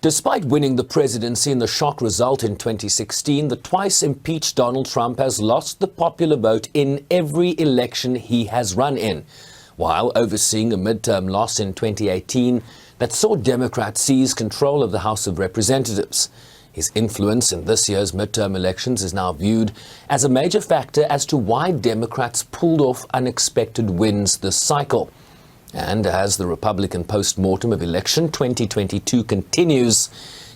Despite winning the presidency in the shock result in 2016, the twice impeached Donald Trump has lost the popular vote in every election he has run in, while overseeing a midterm loss in 2018 that saw Democrats seize control of the House of Representatives. His influence in this year's midterm elections is now viewed as a major factor as to why Democrats pulled off unexpected wins this cycle. And as the Republican post-mortem of election 2022 continues,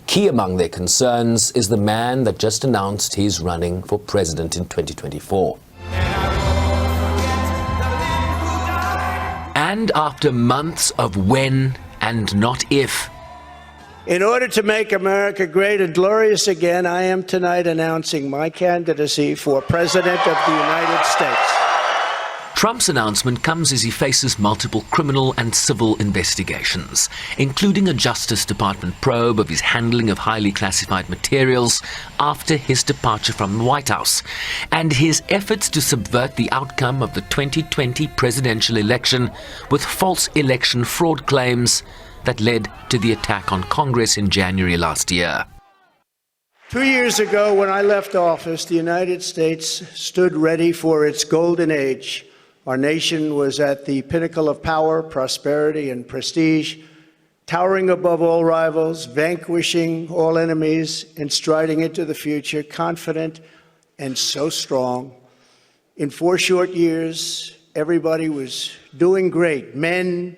key among their concerns is the man that just announced he's running for president in 2024. And after months of when and not if, in order to make America great and glorious again, I am tonight announcing my candidacy for President of the United States. Trump's announcement comes as he faces multiple criminal and civil investigations, including a Justice Department probe of his handling of highly classified materials after his departure from the White House, and his efforts to subvert the outcome of the 2020 presidential election with false election fraud claims that led to the attack on Congress in January last year. 2 years ago, when I left office, the United States stood ready for its golden age. Our nation was at the pinnacle of power, prosperity, and prestige, towering above all rivals, vanquishing all enemies, and striding into the future, confident and so strong. In 4 short years, everybody was doing great. Men,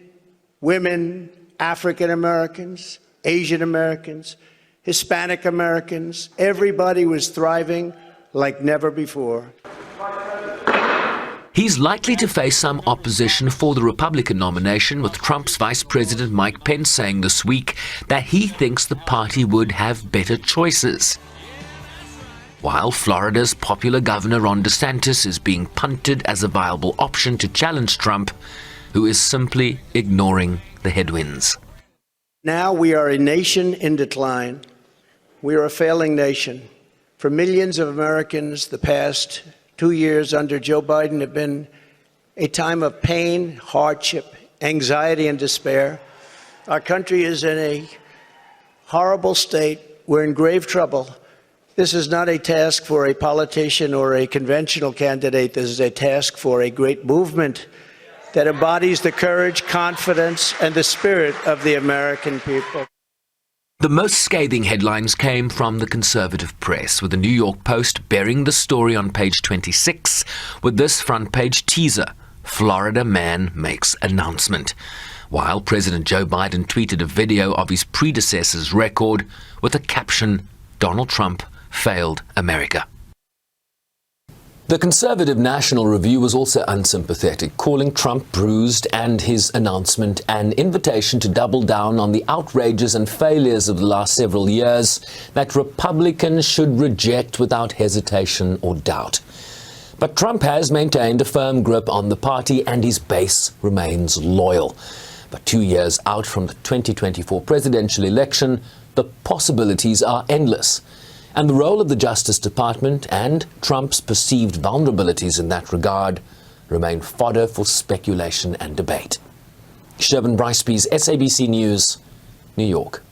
women, African Americans, Asian Americans, Hispanic Americans, everybody was thriving like never before. He's likely to face some opposition for the Republican nomination, with Trump's Vice President Mike Pence saying this week that he thinks the party would have better choices. While Florida's popular Governor Ron DeSantis is being punted as a viable option to challenge Trump, who is simply ignoring the headwinds. Now we are a nation in decline. We are a failing nation. For millions of Americans, the past 2 years under Joe Biden have been a time of pain, hardship, anxiety, and despair. Our country is in a horrible state. We're in grave trouble. This is not a task for a politician or a conventional candidate. This is a task for a great movement that embodies the courage, confidence, and the spirit of the American people. The most scathing headlines came from the conservative press, with the New York Post bearing the story on page 26 with this front page teaser: Florida man makes announcement, while President Joe Biden tweeted a video of his predecessor's record with the caption, "Donald Trump failed America." The Conservative National Review was also unsympathetic, calling Trump bruised and his announcement an invitation to double down on the outrages and failures of the last several years that Republicans should reject without hesitation or doubt. But Trump has maintained a firm grip on the party and his base remains loyal. But 2 years out from the 2024 presidential election, the possibilities are endless. And the role of the Justice Department and Trump's perceived vulnerabilities in that regard remain fodder for speculation and debate. Sherwin Bryce-Pease, SABC News, New York.